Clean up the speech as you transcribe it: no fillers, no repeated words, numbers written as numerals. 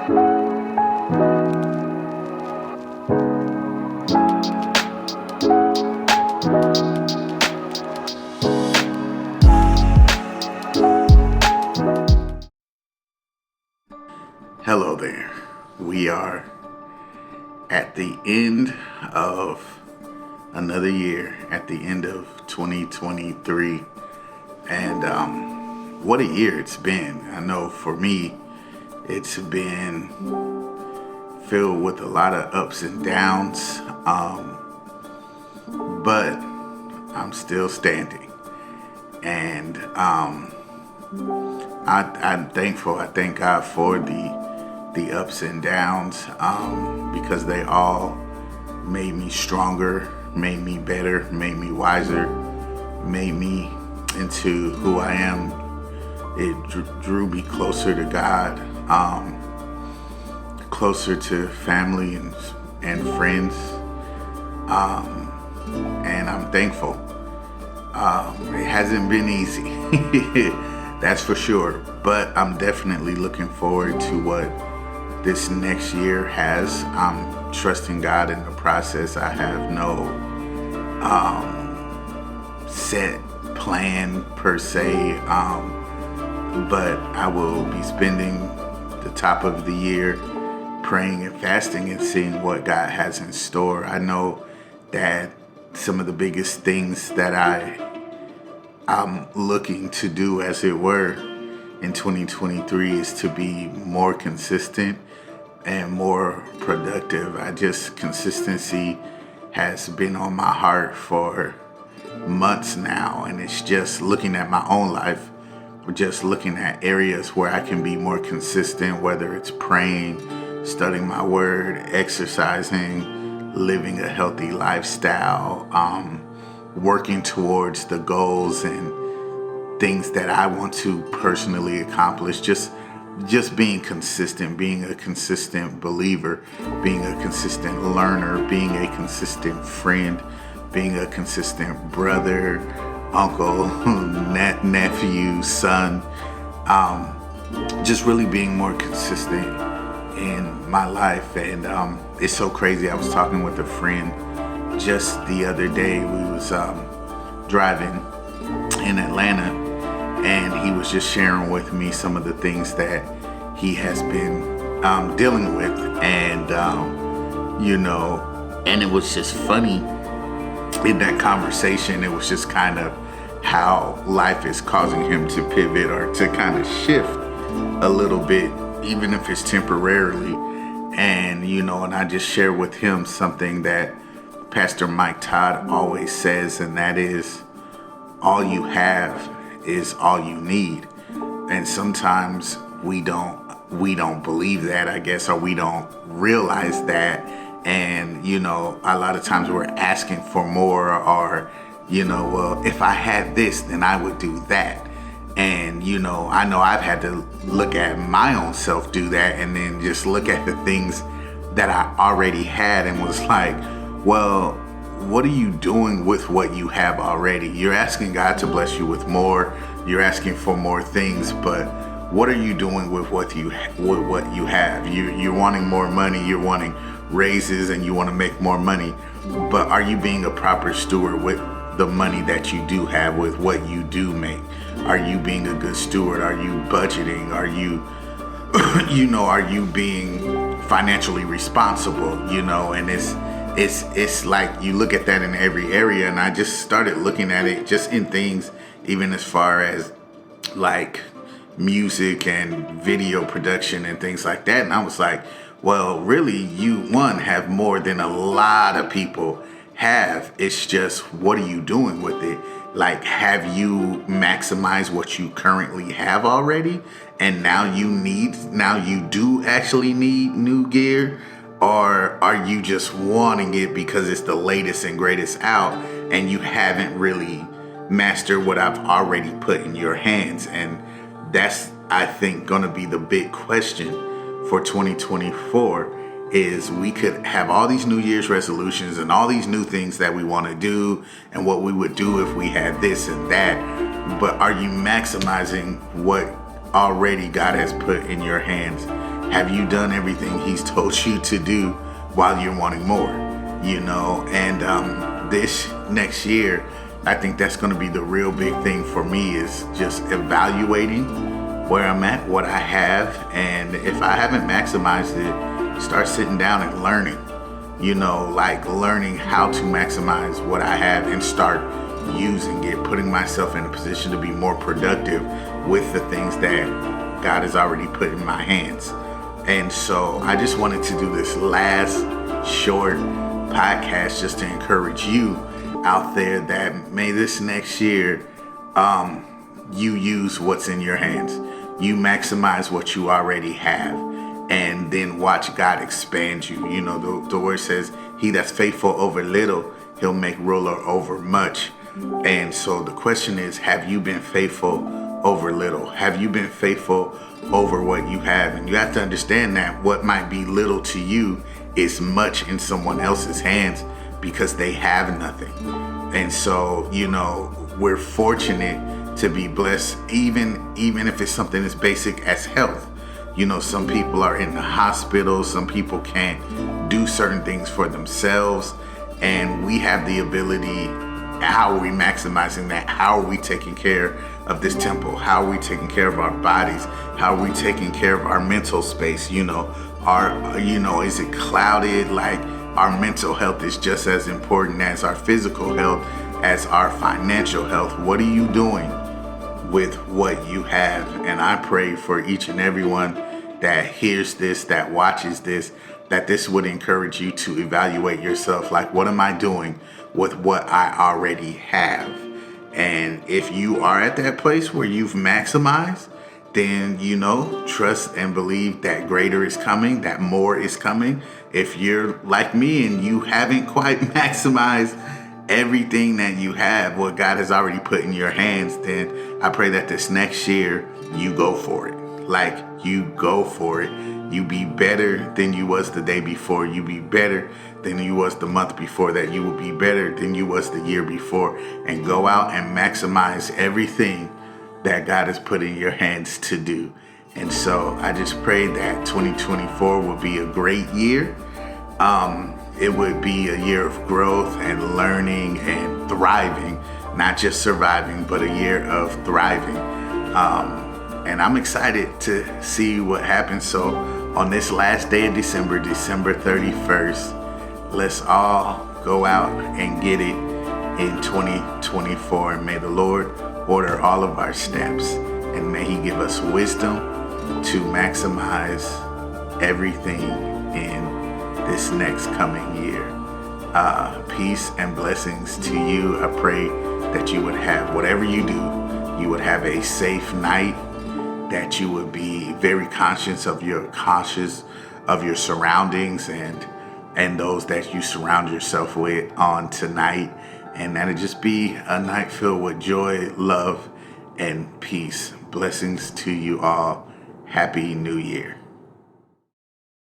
Hello there. We are at the end of another year, at the end of 2023. And what a year it's been. I know for me, it's been filled with a lot of ups and downs, but I'm still standing. And I'm thankful. I thank God for the ups and downs because they all made me stronger, made me better, made me wiser, made me into who I am. It drew me closer to God, closer to family and friends, and I'm thankful. It hasn't been easy, that's for sure, but I'm definitely looking forward to what this next year has. I'm trusting God in the process. I have no set plan per se, but I will be spending the top of the year praying and fasting and seeing what God has in store. I know that some of the biggest things that I'm looking to do, as it were, in 2023 is to be more consistent and more productive. Consistency has been on my heart for months now, and it's just looking at my own life, just looking at areas where I can be more consistent, whether it's praying, studying my word, exercising, living a healthy lifestyle, working towards the goals and things that I want to personally accomplish. Just being consistent, being a consistent believer, being a consistent learner, being a consistent friend, being a consistent brother, uncle, nephew, son. Just really being more consistent in my life. And it's so crazy. I was talking with a friend just the other day. We was driving in Atlanta, and he was just sharing with me some of the things that he has been dealing with. And and it was just funny in that conversation. It was just kind of how life is causing him to pivot or to kind of shift a little bit, even if it's temporarily. And and I just share with him something that Pastor Mike Todd always says, and that is, all you have is all you need. And sometimes we don't believe that, I guess, or we don't realize that. And a lot of times we're asking for more, or well, if I had this, then I would do that. And I know I've had to look at my own self do that, and then just look at the things that I already had and was like, well, what are you doing with what you have already? You're asking God to bless you with more. You're asking for more things, but what are you doing with what you have? You're wanting more money. You're wanting raises, and you want to make more money. But are you being a proper steward with the money that you do have, with what you do make? Are you being a good steward? Are you budgeting? Are you, are you being financially responsible? And it's like you look at that in every area. And I just started looking at it just in things, even as far as like music and video production and things like that. And I was like, well, really, you have more than a lot of people have. It's just, what are you doing with it? Like, have you maximized what you currently have already, and now you do actually need new gear? Or are you just wanting it because it's the latest and greatest out, and you haven't really mastered what I've already put in your hands? And that's, I think, gonna be the big question for 2024. Is we could have all these New Year's resolutions and all these new things that we want to do and what we would do if we had this and that, but are you maximizing what already God has put in your hands? Have you done everything he's told you to do while you're wanting more? And this next year, I think that's going to be the real big thing for me, is just evaluating where I'm at, what I have, and if I haven't maximized it, start sitting down and learning, like learning how to maximize what I have and start using it, putting myself in a position to be more productive with the things that God has already put in my hands. And so I just wanted to do this last short podcast just to encourage you out there that may this next year you use what's in your hands. You maximize what you already have, and then watch God expand you. The word says, he that's faithful over little, he'll make ruler over much. And so the question is, have you been faithful over little? Have you been faithful over what you have? And you have to understand that what might be little to you is much in someone else's hands, because they have nothing. And so, we're fortunate to be blessed, even if it's something as basic as health. Some people are in the hospital, some people can't do certain things for themselves, and we have the ability. How are we maximizing that? How are we taking care of this temple? How are we taking care of our bodies? How are we taking care of our mental space? Is it clouded? Like, our mental health is just as important as our physical health, as our financial health. What are you doing with what you have? And I pray for each and everyone that hears this, that watches this, that this would encourage you to evaluate yourself. Like, what am I doing with what I already have? And if you are at that place where you've maximized, then, trust and believe that greater is coming, that more is coming. If you're like me and you haven't quite maximized everything that you have, what God has already put in your hands, then I pray that this next year you go for it. Like, you go for it. You be better than you was the day before. You be better than you was the month before that. You will be better than you was the year before. And go out and maximize everything that God has put in your hands to do. And so I just pray that 2024 will be a great year. It would be a year of growth and learning and thriving, not just surviving, but a year of thriving. And I'm excited to see what happens. So on this last day of December, December 31st, let's all go out and get it in 2024. And may the Lord order all of our steps, and may he give us wisdom to maximize everything in this next coming year. Peace and blessings to you. I pray that you would have, whatever you do, you would have a safe night, that you would be very conscious of your surroundings and those that you surround yourself with on tonight, and that it just be a night filled with joy, love, and peace. Blessings to you all. Happy New Year.